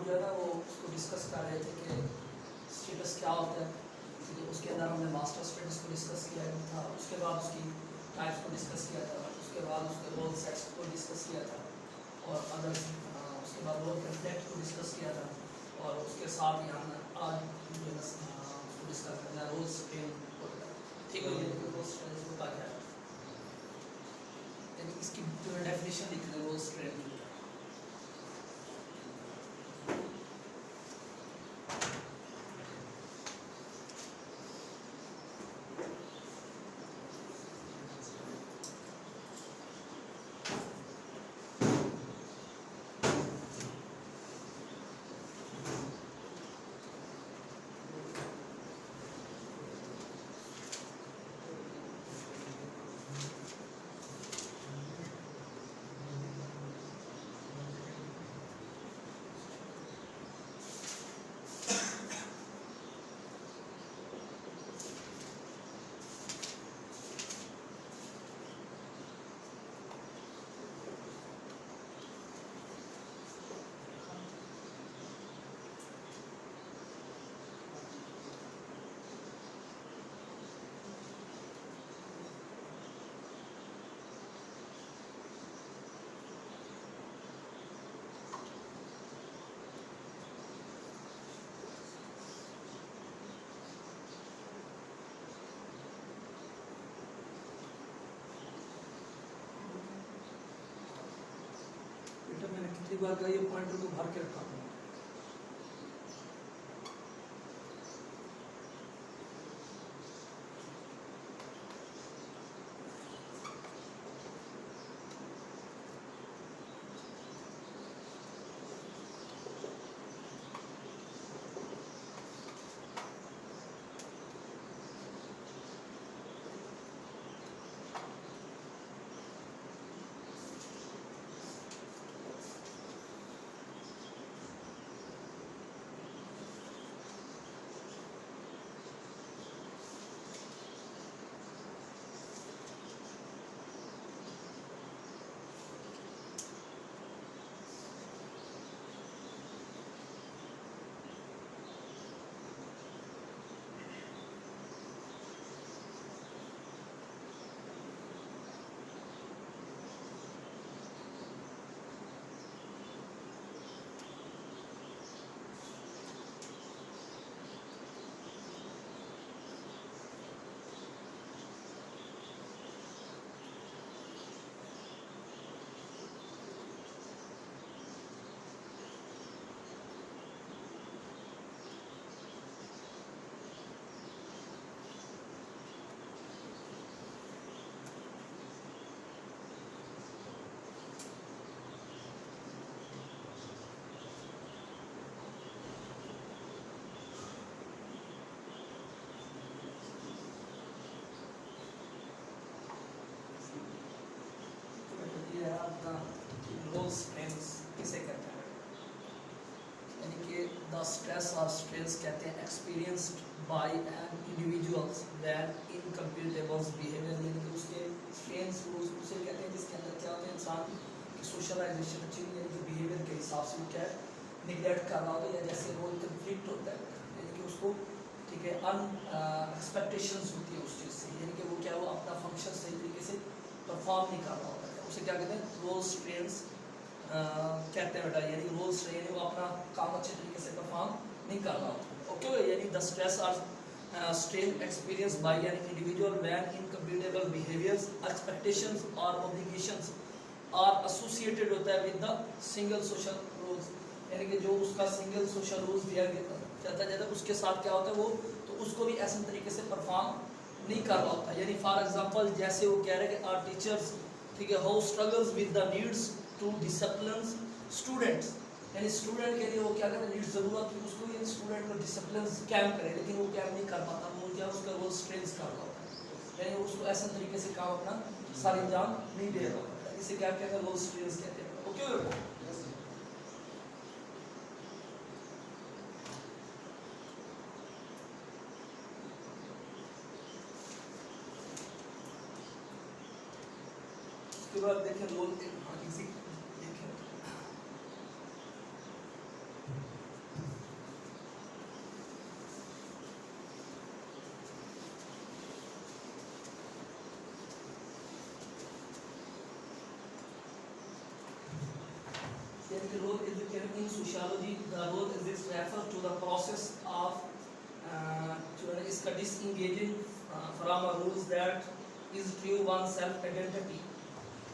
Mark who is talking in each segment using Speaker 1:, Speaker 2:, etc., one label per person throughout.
Speaker 1: جو ہے نا وہ اس کو ڈسکس کر رہے تھے کہ اسٹیٹس کیا ہوتا ہے. اس کے اندر ہم نے ماسٹر اسٹیٹس کو ڈسکس کیا تھا, اس کے بعد اس کی ٹائپس کو ڈسکس کیا تھا, اس کے بعد اس کے رول سیٹس کو ڈسکس کیا تھا, اور ادر اس کے بعد رول کنفلیکٹ کو ڈسکس کیا تھا, اور اس کے ساتھ یہاں آج جو ہے اس کو ڈسکس کرنا ہے رول اسٹریم کو. ٹھیک ہے, یہ رول اسٹریم کو کہا جائے یعنی اس کی جو ڈیفینیشن لکھ رہے ہیں رول اسٹریم کی. میں نے کتنی بار کہا یہ پوائنٹر کو بھر کے رکھا ہوں. رول اسٹرینس کسے کہتے ہیں, یعنی کہ دا اسٹریس اور اسٹرینس کہتے ہیں experienced by an individuals when incompatibles behaviour, یعنی کہ اس کے اسٹرینس اسے کہتے ہیں جس کے اندر کیا ہوتا ہے انسان کی سوشلائزیشن اچھی نہیں, یعنی کہ بیہیویئر کے حساب سے وہ کیا ہے نگلیکٹ کر رہا ہوتا ہے, یا جیسے رول کنفلکٹ ہوتا ہے, یعنی کہ اس کو ٹھیک ہے ان ایکسپیکٹیشنز ہوتی ہے اس چیز سے, یعنی کہ وہ کیا وہ اپنا فنکشن صحیح طریقے سے پرفارم نہیں کر رہا ہوتا ہے, اسے کیا کہتے ہیں رول اسٹرینس کہتے ہیں بیٹا, یعنی رول اسٹرین یعنی وہ اپنا کام اچھے طریقے سے پرفارم نہیں کر رہا ہوتا. اوکے, یعنی دا اسٹریس اور strain experienced by an individual when incompatible behaviors, expectations or obligations are associated ہوتا ہے with the single social rules, یعنی کہ جو اس کا single social rules دیا جاتا ہے اس کے ساتھ کیا ہوتا ہے وہ تو اس کو بھی ایسے طریقے سے پرفارم نہیں کر رہا ہوتا. یعنی فار ایگزامپل جیسے وہ کہہ رہے ہیں کہ our teachers ٹھیک ہے how struggles with the needs to discipline students, یعنی اسٹوڈنٹ کے لیے وہ کیا کرے نیڈ ضرورت ہے اس کو, یعنی اسٹوڈنٹ کو ڈسپلن کیمپ کرے, لیکن وہ کیمپ نہیں کر پاتا, وہ کیا اس کا رول اسٹرینس کر رہا ہوتا ہے, یعنی اس کو ایسے طریقے سے کام اپنا سارے انجام نہیں دے رہا ہوتا ہے, اسے کیا کہتے ہیں رول اسٹرینس کہتے ہیں. اوکے, اس کے بعد دیکھیں رول ایزی دیکھیں the role is in sociology. The role is refers to the process of disengaging from a rules that is true one self identity.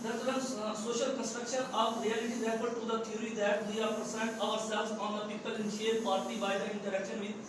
Speaker 1: The term social construction of reality refer to the theory that we are present ourselves on the people in shape partly by the interaction with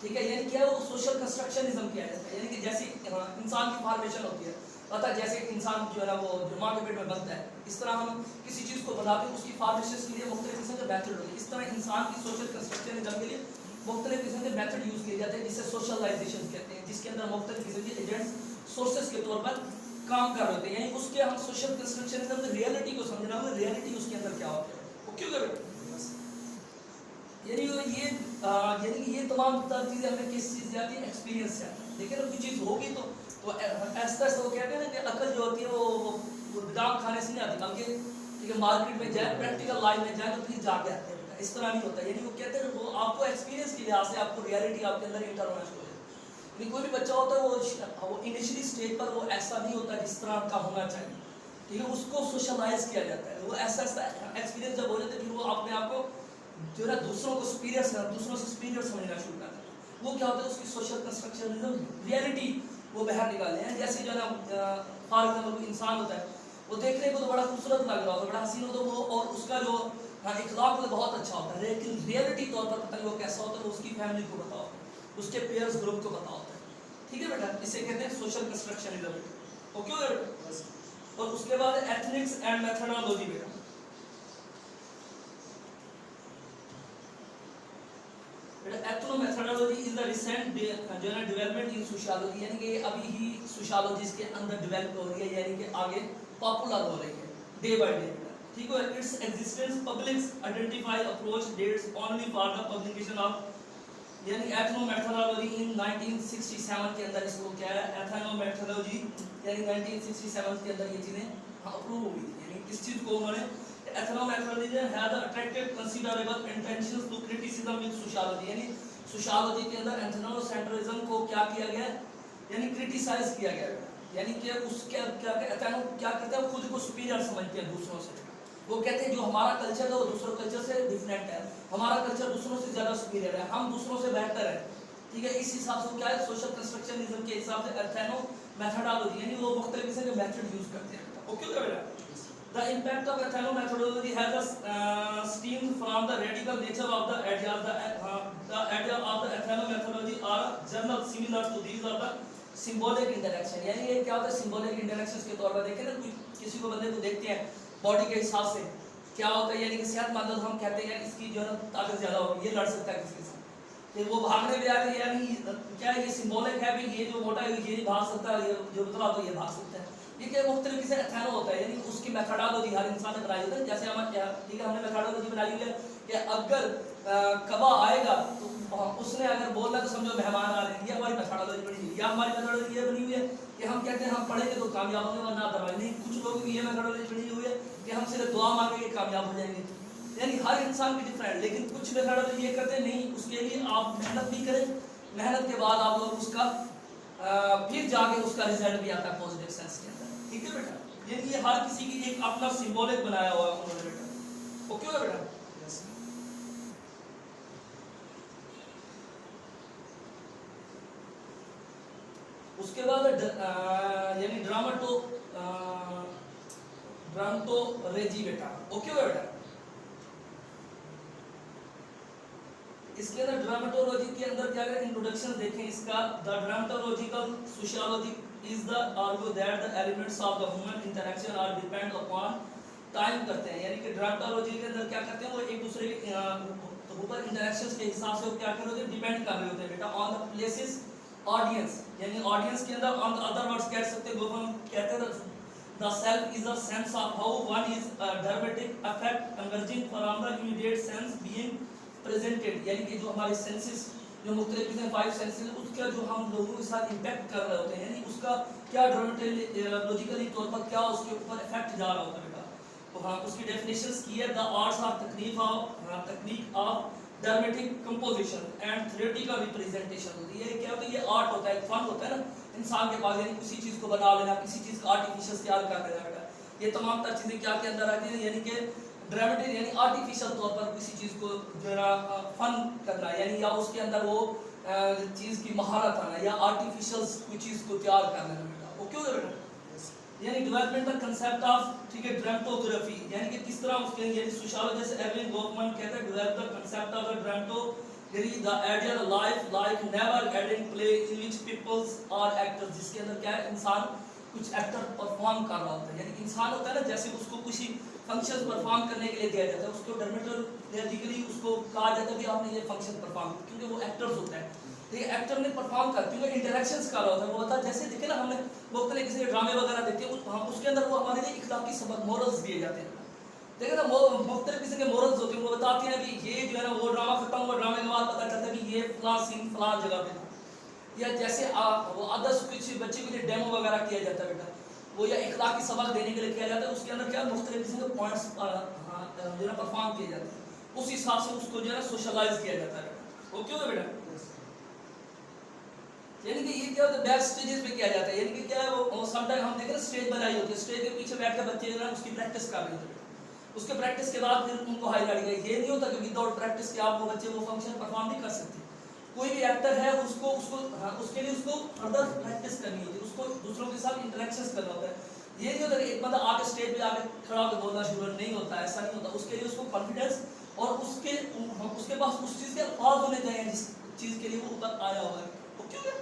Speaker 1: ٹھیک ہے. یعنی کیا وہ social کنسٹرکشنزم کیا جاتا ہے, یعنی کہ جیسے انسان کی فارمیشن ہوتی ہے, پتہ جیسے انسان جو ہے نا وہ جو ماں کے پیٹ میں بنتا ہے, اس طرح ہم کسی چیز کو بناتے ہیں, اس کی فارمیشن کے لیے مختلف قسم کے میتھڈ ہوتے ہیں. اس طرح انسان کی سوشل کنسٹرکشنزم کے لیے مختلف قسم کے میتھڈ یوز کیے جاتے ہیں جسے سوشلائزیشن کہتے ہیں, جس کے اندر مختلف قسم کے ایجنٹس سورسز کے طور پر کام کر رہے ہوتے ہیں. یعنی اس کے ہم سوشل کنسٹرکشنزم کی ریئلٹی کو سمجھنا ہوگا, ریئلٹی اس کے اندر کیا ہوتا ہے. اوکے بیٹا, یعنی یہ تمام تر چیزیں ہمیں کس چیز سے آتی ہیں, ایکسپیرینس سے آتی ہیں. دیکھیں نا کوئی چیز ہوگی تو ایسا ایسا وہ کہتے ہیں نا کہ عقل جو ہوتی ہے وہ بادام کھانے سے نہیں آتی, بلکہ ٹھیک ہے مارکیٹ میں جائیں, پریکٹیکل لائف میں جائیں تو پھر جا کے آتے ہیں. اس طرح نہیں ہوتا. یعنی وہ کہتے ہیں وہ آپ کو ایکسپیرینس کے لحاظ سے آپ کو ریئلٹی آپ کے اندر انٹر ہونا شروع ہو جائے. یعنی کوئی بھی بچہ ہوتا ہے وہ انیشلی اسٹیج پر وہ ایسا نہیں ہوتا جس طرح کا ہونا چاہیے. ٹھیک ہے, اس کو سوشلائز کیا جاتا ہے. وہ ایسا ایسا ایکسپیرینس جب ہو جاتا ہے پھر وہ اپنے آپ کو جو ہے دوسروں کو سپیریئر دوسروں سے سپیریئر سمجھنا شروع کرتا ہے. وہ کیا ہوتا ہے, اس کی سوشل کنسٹرکشنزم ریئلٹی وہ باہر نکالے ہیں. جیسے جو ہے نا فار ایگزامپل کوئی انسان ہوتا ہے, وہ دیکھنے کو تو بڑا خوبصورت لگ رہا ہوتا ہے, بڑا حسین ہوتا ہے وہ, اور اس کا جو اخلاق بہت اچھا ہوتا ہے, لیکن ریئلٹی طور پر پتہ نہیں وہ کیسا ہوتا ہے. وہ اس کی فیملی کو پتا ہوتا ہے, اس کے پیئرز گروپ کو پتا ہوتا ہے. ٹھیک ہے بیٹا, اسے کہتے ہیں سوشل کنسٹرکشنزم. اوکے بیٹا. اور اس کے بعد ایتھنکس اینڈ میتھڈولوجی بیٹا. Ethnomethodology is the recent جو ہے ڈیولپمنٹ ان سوشیالوجی, یعنی کہ ابھی ہی سوشیالوجیز کے اندر ڈیولپ ہو رہی ہے, یعنی کہ آگے پاپولر ہو رہی ہے ڈے بائی ڈے. ٹھیک ہے, its existence publics identify approach dates only for the publication of, یعنی ایتھنو میتھڈولوجی ان 1967 کے اندر اس کو کیا ہے ایتھنو میتھڈولوجی, یعنی 1967 کے اندر یہ چیزیں اپروو ہوئی تھی. یعنی کس چیز کو انہوں نے ethnomethodology has attracted considerable intentions to criticism in sociology, یعنی سوشیالوجی کے اندر ایتھنو سینٹرزم کو کیا کیا گیا, یعنی کرٹیسائز کیا گیا. یعنی کہ اس کے کیا ایتھنو کیا کرتے ہیں, خود کو سپیریئر سمجھتے ہیں دوسروں سے. وہ کہتے ہیں جو ہمارا کلچر ہے وہ دوسروں کلچر سے ڈفرینٹ ہے, ہمارا کلچر دوسروں سے زیادہ سپیریئر ہے, ہم دوسروں سے بہتر ہے. ٹھیک ہے, اس حساب سے وہ کیا ہے سوشل کنسٹرکشنزم کے حساب سے ایتھنو میتھڈولوجی, یعنی وہ مختلف قسم کے میتھڈ یوز کرتے ہیں. Okay beta. The impact of ethno methodology has stemmed from the radical nature of the ideas. The idea of the ethno methodology are general similar to these are the symbolic interaction. یعنی یہ کیا ہوتا ہے symbolic interactions کے طور پر. دیکھیں نا کوئی کسی کو بندے کو دیکھتے ہیں باڈی کے حساب سے کیا ہوتا ہے, یعنی کہ صحت مند ہم کہتے ہیں اس کی جو ہے طاقت زیادہ ہوگی, یہ لڑ سکتا ہے کسی کے ساتھ, کہ وہ بھاگنے میں آ گئی, یعنی کیا ہے یہ سمبولک ہے بھی, یہ جو موٹا ہے یہ نہیں بھاگ سکتا, یہ جو پتلا تو یہ بھاگ سکتا ہے. یہ کہ مختلف سے ایتھنو ہوتا ہے, یعنی اس کی میتھڈولوجی ہر انسان نے بنائی ہوتی ہے. جیسے ہم ٹھیک ہے ہم نے میتھڈولوجی بنائی ہوئی ہے کہ اگر کبا آئے گا تو اس نے اگر بولنا تو سمجھو مہمان آ رہے ہیں, یہ ہماری میتھڈولوجی بنی ہوئی ہے. یا ہماری میتھڈولوجی یہ بنی ہوئی ہے کہ ہم کہتے ہیں ہم پڑھیں گے تو کامیاب ہوں گے ورنہ ادروائز نہیں. کچھ لوگوں کی یہ میتھڈولوجی بنی ہوئی ہے کہ ہم صرف دعا مانگیں گے کامیاب ہو جائیں گے. یعنی ہر انسان کی ڈفرینٹ, لیکن کچھ میتھڈولوجی یہ کرتے ہیں نہیں, اس کے لیے آپ محنت بھی کریں, محنت کے بعد آپ لوگ اس کا پھر جا کے اس کا رزلٹ بھی آتا ہے پازیٹیو سینس کے اندر. ٹھیک ہے بیٹا, یعنی یہ ہر کسی کی ایک اپنا سمبولک بنایا ہوا ہے انہوں نے بیٹا. اوکے ہو بیٹا. اس کے بعد یعنی ڈرامٹوریجی بیٹا. اوکے ہو بیٹا. اس کے اندر ڈرامٹولوجی کے اندر کیا ہے انٹروڈکشن دیکھیں اس کا. دا ڈرامٹولوجیکل sociology is the argue that the elements of the human interaction are depend upon time کرتے ہیں. یعنی کہ ڈرامٹولوجی کے اندر کیا کرتے ہیں وہ ایک دوسرے کے اوپر انٹریکشنز کے حساب سے وہ کیا کر رہے ہوتے ہیں ڈیپینڈ کر رہے ہوتے ہیں بیٹا آن دا پلیسز آڈینس. یعنی آڈینس کے اندر آن ادر ورڈز کہہ سکتے ہیں گوفم کہتے ہیں the self is the sense of how one is a dramatic effect emerging from the immediate sense being presented. یعنی کہ جو ہمارے سینسز جو مختلف قسم 5 سینسز ہیں اس کا جو ہم لوگوں کے ساتھ امپیکٹ کر رہے ہوتے ہیں, یعنی اس کا کیا ڈرامٹولوجیکلی طور پر کیا اس کے اوپر افیکٹ جا رہا ہوتا ہے بیٹا. تو ہاں اس کی ڈیفینیشنز کی ہے. The arts or technique of dramatic composition and theoretical representation ہوتی ہے. کیا ہوتا ہے, یہ آرٹ ہوتا ہے, ایک فن ہوتا ہے نا انسان کے پاس, یعنی کسی چیز کو بنا لینا, کسی چیز کا آرٹیفیشل تیار کر دینا بیٹا. یہ تمام تر چیزیں کیا کے اندر آتی ہیں, یعنی کہ ڈرامٹک یعنی آرٹیفیشل طور پر کسی چیز کو جو ہے فن کرنا, یعنی یا اس کے اندر وہ چیز کی مہارت آنا یا آرٹیفیشل کوئی چیز کو تیار کرنا بیٹا. اوکے ہو بیٹا. یعنی ڈیولپمنٹ دا کنسیپٹ آف ٹھیک ہے ڈرامٹوگرافی, یعنی کہ کس طرح اس کے یعنی سوشیالوجسٹ ایرون گوفمن کہتے ہیں develop the concept of the the ideal life like never ending play in which people are actors, جس کے اندر کیا ہے انسان کچھ ایکٹر پرفارم کر رہا ہوتا ہے. یعنی انسان ہوتا ہے نا جیسے اس کو کچھ فنکشن پرفارم کرنے کے لیے دیا جاتا ہے, اس کو ڈرمیٹوریکلی اس کو کہا جاتا ہے کہ آپ نے یہ فنکشن پرفارم, کیونکہ وہ ایکٹرز ہوتا ہے. لیکن ایکٹر نے پرفارم کر کیونکہ انٹریکشنز کر رہا ہوتا ہے, وہ ہوتا ہے جیسے دیکھیں نا ہم نے مختلف کسی ڈرامے وغیرہ دیکھتے ہیں, اس کے اندر وہ ہمارے لیے اخلاقی سبق مورلز دیے جاتے ہیں. دیکھیں نا مختلف قسم کے مورلز ہوتے ہیں, وہ بتاتے ہیں کہ یہ جو ہے نا وہ ڈرامہ ختم ہوا, ڈرامے کے بعد پتہ چلتا ہے کہ یہ فلاں سین فلاں جگہ پہ تھا. یا جیسے وہ ادرس کچھ بچے کے لیے ڈیمو وغیرہ کیا جاتا ہے بیٹا, وہ یا اخلاقی سبق دینے کے لیے کیا جاتا ہے, اس کے اندر کیا مختلف قسم کے پوائنٹس جو ہے پرفارم کیے جاتے ہیں, اس حساب سے اس کو جو ہے سوشلائز کیا جاتا ہے. وہ کیوں ہے بیٹا؟ یعنی کہ یہ کیا ہوتا ہے بیک سٹیجز پہ کیا جاتا ہے. یعنی کہ کیا ہے وہ سم ٹائم ہم دیکھیں نا اسٹیج بنائی ہوتی ہے, اسٹیج کے پیچھے بیٹھ کے بچے جو ہے اس کی پریکٹس کر رہے ہوتے ہیں, اس کے پریکٹس کے بعد پھر ان کو ہائی لائٹ گئی. یہ نہیں ہوتا کہ وداؤٹ پریکٹس کے آپ وہ بچے وہ فنکشن پرفارم نہیں کر سکتے. کوئی بھی ایکٹر ہے اس کے لیے اس کو فردر پریکٹس کرنی ہوتی ہے, اس کو دوسروں کے ساتھ انٹریکشنز کرنا ہوتا ہے. یہ نہیں ہوتا کہ ایک بندہ آ کے اسٹیج پہ آ کے کھڑا ہو کے بولنا شروع نہیں ہوتا, ایسا نہیں ہوتا. اس کے لیے اس کو کانفیڈنس اور اس کے پاس اس چیز کے الفاظ ہونے چاہیے جس چیز کے لیے وہ اوپر آیا ہوا ہے. وہ کیوں ہے؟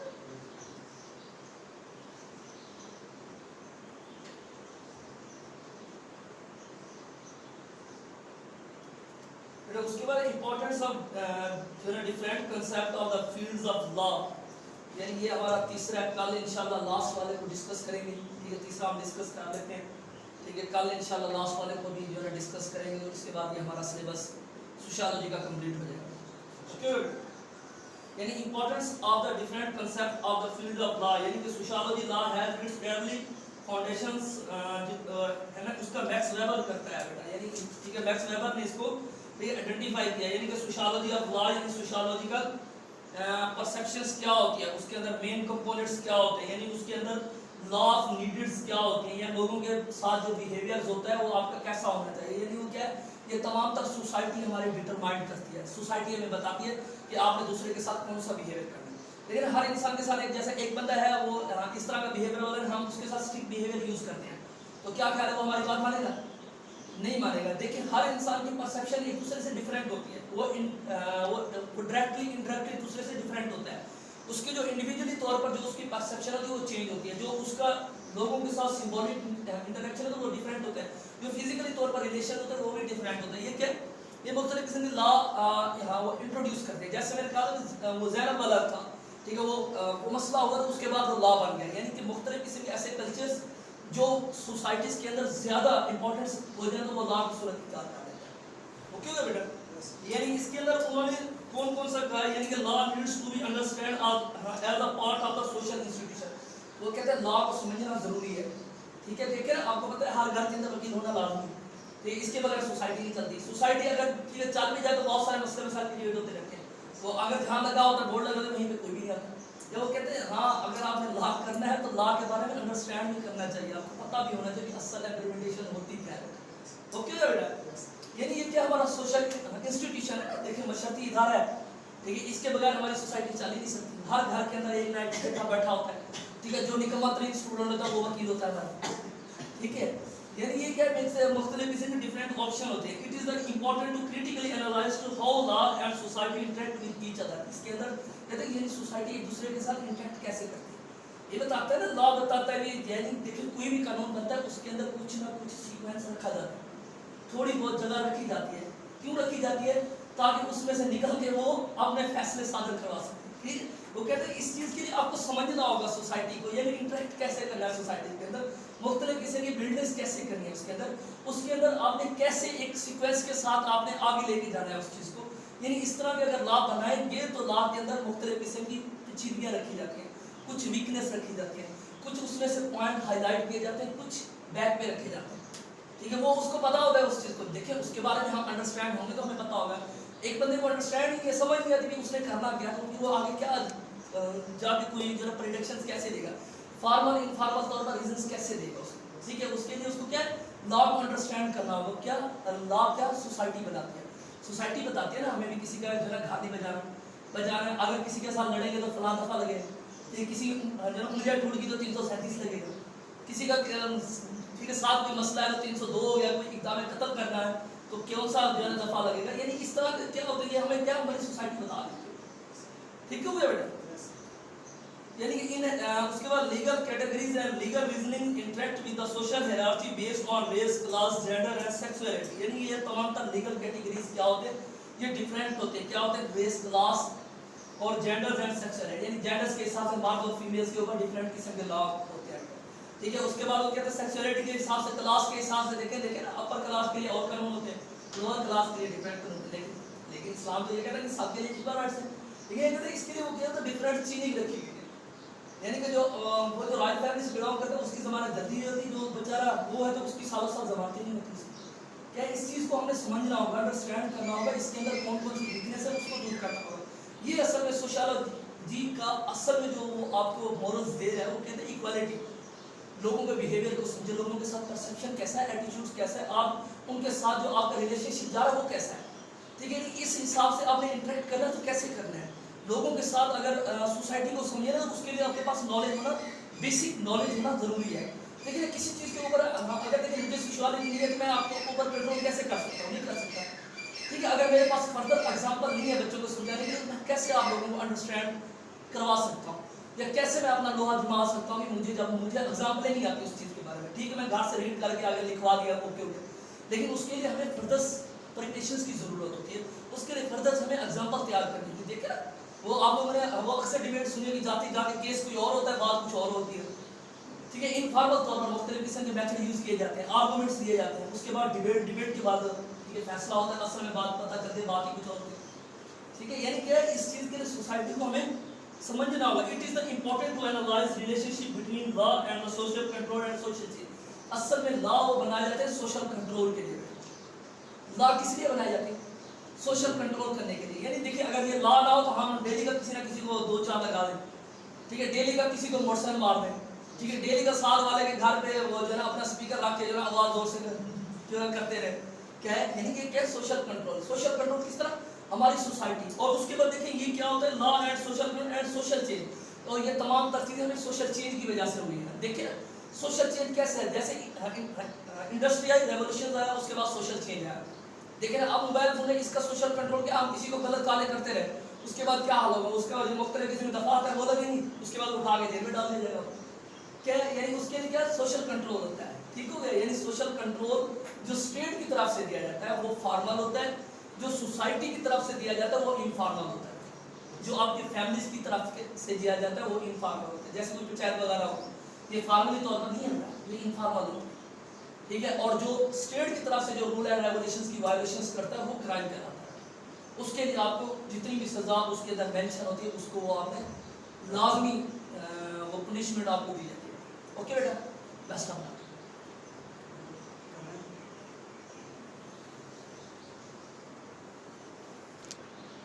Speaker 1: اس کے بعد importance of different concept of the fields of law. یعنی یہ ہمارا تیسرا ہے, کل انشاءاللہ لاسٹ والے کو ڈسکس کریں گے. ٹھیک ہے, تیسرا ہم ڈسکس کر لیتے ہیں. ٹھیک ہے, کل انشاءاللہ لاسٹ والے کو بھی جو ہے ڈسکس کریں گے, اور اس کے بعد یہ ہمارا سلیبس سوشیالوجی کا کمپلیٹ ہو جائے گا. یعنی importance of the different concept of the field of law. یعنی کہ sociology law has its early foundations ہے نا, اس کا میکس ویبر کرتا ہے بیٹا. یعنی ٹھیک ہے, میکس ویبر نے اس کو آئیڈینٹیفائی کیا. یعنی کہ سوشیالوجی آف لا یعنی سوشیالوجیکل پرسیپشنز کیا ہوتی ہے, اس کے اندر مین کمپوننٹس کیا ہوتے ہیں, یعنی اس کے اندر لا آف نیڈز کیا ہوتے ہیں, یا لوگوں کے ساتھ جو بیہیویئرز ہوتا ہے وہ آپ کا کیسا ہونا چاہیے. یعنی وہ کیا ہے, یہ تمام تر سوسائٹی ہماری ڈٹرمائنڈ کرتی ہے. سوسائٹی ہمیں بتاتی ہے کہ آپ نے دوسرے کے ساتھ کون سا بیہیویئر کرنا ہے. لیکن ہر انسان کے ساتھ ایک جیسا ایک بندہ ہے وہ اس طرح کا بیہیویئر والا ہے, ہم اس کے ساتھ اسٹرکٹ بیہیویئر یوز کرتے ہیں, تو کیا خیال ہے وہ ہماری بات مانے گا؟ نہیں مانے گا. دیکھیں ہر انسان کی پرسیپشن ایک دوسرے سے ڈیفرنٹ ہوتی ہے, وہ ڈائریکٹلی انڈائریکٹلی ایک دوسرے سے ڈیفرنٹ ہوتا ہے. اس کی جو انڈیویجولی طور پر جو اس کی پرسیپشن ہوتی ہے وہ چینج ہوتی ہے, جو اس کا لوگوں کے ساتھ سمبولک انٹریکشن ہے تو وہ ڈیفرنٹ ہوتا ہے, جو فزیکلی طور پر ریلیشن ہوتا ہے وہ بھی ڈیفرنٹ ہوتا ہے. یہ کیا یہ مختلف قسم کے لا یہاں وہ انٹروڈیوس کرتے ہیں. جیسے میں نے کہا وہ زینب والا تھا, ٹھیک ہے, وہ مسئلہ ہوا تو اس کے بعد وہ لا بن گیا. یعنی کہ مختلف قسم کے ایسے کلچرز جو سوسائٹیز کے اندر زیادہ امپورٹنس ہو جائیں تو وہ لا کی صورت اختیار کر لیتے ہیں. وہ کیوں ہے بیٹا؟ یعنی اس کے اندر انہوں نے کون کون سا کہا ہے, یعنی کہ law needs to be understand as a part of the social institution. وہ کہتے ہیں لا کو سمجھنا ضروری ہے. ٹھیک ہے, دیکھیں آپ کو پتہ ہے ہر گھر کے اندر وکیل ہونا لازمی ہے, تو اس کے بغیر سوسائٹی نہیں چلتی. سوسائٹی اگر چل بھی جائے تو بہت سارے مسئلے مسائل کریٹ ہوتے رہتے ہیں. وہ اگر جہاں لگا ہوتا ہے بورڈ لگا ہوتا ہے وہیں پہ کوئی بھی نہیں آتا. یا وہ کہتے ہیں ہاں اگر آپ نے لا کرنا ہے تو لا کے بارے میں انڈرسٹینڈ بھی کرنا چاہیے, آپ کو پتہ بھی ہونا چاہیے کہ اصل امپلیمنٹیشن ہوتی کیا ہے. اوکے بیٹا, یعنی یہ کیا ہمارا سوشل انسٹیٹیوشن ہے. دیکھیں مشرتی ادارہ ہے, ٹھیک ہے, اس کے بغیر ہماری سوسائٹی چل ہی نہیں سکتی. ہر گھر کے اندر ایک نہ ایک بیٹا بیٹھا ہوتا ہے, ٹھیک ہے, جو نکما ترین اسٹوڈنٹ ہوتا ہے وہ وکیل ہوتا ہے. ٹھیک ہے, یعنی یہ کیا مختلف قسم کے ڈفرینٹ آپشن ہوتے ہیں. It is important to critically analyse to how law and society interact with each other. اس کے اندر کہتے ہیں یعنی سوسائٹی ایک دوسرے کے ساتھ انٹریکٹ کیسے کرتی ہے. یہ بتاتا ہے نا, لا بتاتا ہے. یعنی دیکھیں کوئی بھی قانون بنتا ہے اس کے اندر کچھ نہ کچھ سیکوینس رکھا جاتا ہے, تھوڑی بہت جگہ رکھی جاتی ہے. کیوں رکھی جاتی ہے؟ تاکہ اس میں سے نکل کے وہ اپنے فیصلے صادر کروا سکے. ٹھیک, وہ کہتے ہیں اس چیز کے لیے آپ کو سمجھنا ہوگا سوسائٹی کو, یعنی انٹریکٹ کیسے کرنا ہے سوسائٹی کے اندر, مختلف قسم کی بلڈنگس کیسے کرنی ہے اس کے اندر آپ نے کیسے ایک سیکوینس کے ساتھ آپ نے آگے لے کے جانا ہے اس چیز کو. یعنی اس طرح کے اگر لا بنائیں گے تو لا کے اندر مختلف قسم کی پیچیدگیاں رکھی جاتی ہیں, کچھ ویکنیس رکھی جاتی ہیں, کچھ اس میں سے پوائنٹ ہائی لائٹ کیے جاتے ہیں, کچھ بیک پہ رکھے جاتے ہیں. ٹھیک ہے, وہ اس کو پتا ہوگا اس چیز کو. دیکھیں اس کے بارے میں ہم انڈرسٹینڈ ہوں گے تو ہمیں پتا ہوگا. ایک بندے کو انڈرسٹینڈ نہیں ہے, سمجھ نہیں آتی کہ اس نے کرنا کیا, کیونکہ وہ آگے کیا جا کے کوئی جو ہے پریڈکشنز کیسے دے گا, فارمل انفارمل طور پر ریزنس کیسے دے گا. ٹھیک ہے, اس کے لیے اس کو کیا لا کو انڈرسٹینڈ کرنا ہوگا. کیا لا کیا سوسائٹی بتاتی ہے, سوسائٹی بتاتی ہے نا ہمیں بھی کسی کا جو ہے گھاٹی بجانا ہے, اگر کسی کے ساتھ لڑیں گے تو فلاں دفعہ لگے, کسی جو ہے انگلیاں ٹوٹ گئی تو 337 لگے گا, کسی کا ٹھیک ہے ساتھ کوئی مسئلہ ہے تو 302 یا کوئی اقدام قتل کرنا ہے تو کون سا جو ہے دفعہ لگے گا. یعنی اس طرح کیا ہوتا ہے, یہ ہمیں کیا ہماری سوسائٹی بتا دیتی ہے. ٹھیک ہے بیٹا. یعنی کہ اس کے بعد legal categories and legal reasoning interact with the social hierarchy based on race, class, gender and sexuality. یعنی یہ تمام تر لیگل کیٹیگریز کیا ہوتے ہیں, یہ ڈیفرنٹ ہوتے ہیں. کیا ہوتے ہیں, ریس, کلاس اور جینڈرز اینڈ سیکسولیٹی. یعنی جینڈرز کے حساب سے مرد اور فیمیلز کے اوپر ڈیفرنٹ قسم کے لا ہوتے ہیں. ٹھیک ہے. اس کے بعد وہ کہتے ہیں سیکسولیٹی کے حساب سے, کلاس کے حساب سے. دیکھیں نا, اپر کلاس کے لیے اور قانون ہوتے ہیں, لوور کلاس کے لیے ڈیفرنٹ قانون ہوتے ہیں. لیکن اسلام تو یہ کہتا ہے کہ سب کے لیے اکول رائٹس ہیں. لیکن یہ کہتے ہیں اس کے لیے وہ کیا ہوتا ہے, ڈیفرنٹ چیزیں رکھی گئی. یعنی کہ جو وہ جو رائل فیملی سے بلانگ کرتا ہے اس کی زمانت جلدی نہیں ہوتی, جو بیچارہ وہ ہے تو اس کی سالوں سال زمانتیں نہیں ہوتی. کیا اس چیز کو ہم نے سمجھنا ہوگا, انڈرسٹینڈ کرنا ہوگا, اس کے اندر کون کون سی ویکنیس ہے اس کو دور کرنا ہوگا. یہ اصل میں سوشالوجی کا اصل میں جو وہ آپ کو مورلز دے رہا ہے, وہ کہتے ہیں ایکوالٹی. لوگوں کے بیہیویئر کو سمجھے, لوگوں کے ساتھ پرسیپشن کیسا ہے, ایٹیٹیوڈ کیسا ہے, آپ ان کے ساتھ جو آپ کا ریلیشن شپ جا رہا ہے وہ کیسا ہے. ٹھیک ہے. اس حساب سے آپ نے انٹریکٹ کرنا ہے تو کیسے کرنا ہے لوگوں کے ساتھ. اگر سوسائٹی کو سمجھے نا, تو اس کے لیے آپ کے پاس نالج ہونا, بیسک نالج ہونا ضروری ہے. لیکن کسی چیز کے اوپر اگر دیکھیں مجھے سوشالوجی نہیں ہے تو میں آپ کے اوپر کنٹرول کیسے کر سکتا ہوں, نہیں کر سکتا. ٹھیک ہے. اگر میرے پاس فردر ایگزامپل نہیں ہے بچوں کو سمجھانے کے لیے, میں کیسے آپ لوگوں کو انڈرسٹینڈ کروا سکتا ہوں, یا کیسے میں اپنا لوہا جما سکتا ہوں کہ مجھے جب مجھے ایگزامپلیں نہیں آتی اس چیز کے بارے میں. ٹھیک ہے, میں گھر سے ریڈ کر کے آگے لکھوا دیا, اوکے اوکے. لیکن اس کے لیے ہمیں فردرس پریپریشنس کی ضرورت ہوتی ہے. اس کے لیے فردرس ہمیں ایگزامپل تیار کرنی ہوتی ہے. دیکھیں وہ آپ لوگوں نے وہ اکثر ڈیبیٹ سنی کہ جاتے جا کے کیس کوئی اور ہوتا ہے, بات کچھ اور ہوتی ہے. ٹھیک ہے. انفارمل طور پر مختلف قسم کے میتھڈ یوز کیے جاتے ہیں, آرگومنٹس دیے جاتے ہیں. اس کے بعد ڈیبیٹ کے بعد ٹھیک ہے فیصلہ ہوتا ہے. اصل میں بات پتہ چلتی ہے, بات ہی کچھ اور ہوتی ہے. ٹھیک ہے. یعنی کہ اس چیز کے لیے سوسائٹی کو ہمیں سمجھنا ہوگا. It is the important to analyze relationship between law and the social control and social change. اصل میں لا وہ بنائے جاتے ہیں سوشل کنٹرول کے لیے. لا کس لیے بنائے جاتے ہیں, سوشل کنٹرول کرنے کے لیے. یعنی دیکھیں اگر یہ لا نہ ہو تو ہم ڈیلی کا کسی نہ کسی کو 2-4 لگا دیں. ٹھیک ہے. ڈیلی کا کسی کو موٹر سائیکل مار دیں. ٹھیک ہے. ڈیلی کا سال والے کے گھر پہ وہ جو ہے نا اپنا اسپیکر رکھ کے جو ہے آواز زور سے جو ہے کرتے رہے. کیا ہے, یعنی کہ کیا سوشل کنٹرول. سوشل کنٹرول کس طرح, ہماری سوسائٹی. اور اس کے بعد دیکھیں یہ کیا ہوتا ہے, law and social control and social change. اور یہ تمام تر چیزیں ہمیں سوشل چینج کی وجہ سے ہوئی ہیں. دیکھیں سوشل چینج کیسے ہے, جیسے انڈسٹریل ریولوشن آیا, اس کے بعد سوشل چینج آیا. دیکھیں اب موبائل فون ہے, اس کا سوشل کنٹرول کیا, ہم کسی کو غلط کالیں کرتے رہے, اس کے بعد کیا حال ہوگا, اس کے بعد مختلف قسم کے دفعات ہے وہ لگیں گی, اس کے بعد اٹھا کے جیل میں ڈال دیا جائے گا. کیا یعنی اس کے لیے کیا سوشل کنٹرول ہوتا ہے. ٹھیک ہو گیا. یعنی سوشل کنٹرول جو اسٹیٹ کی طرف سے دیا جاتا ہے وہ فارمل ہوتا ہے, جو سوسائٹی کی طرف سے دیا جاتا ہے وہ انفارمل ہوتا ہے, جو آپ کی فیملیز کی طرف سے دیا جاتا ہے وہ انفارمل ہوتا ہے. جیسے کوئی پنچایت وغیرہ ہو, یہ فارملی طور پر نہیں ہوتا, یہ انفارمل ہوتا ہے. ٹھیک ہے. اور جو اسٹیٹ کی طرف سے جو رول اینڈ ریگولیشنز کی وائلیشنز کرتا ہے وہ کرائم کہلاتا ہے. اس کے لیے آپ کو جتنی بھی سزا اس کے اندر مینشن ہوتی ہے, اس کو وہ آپ نے لازمی وہ پنشمنٹ آپ کو دی جاتی ہے. اوکے بیٹا, بیسٹ آف لک.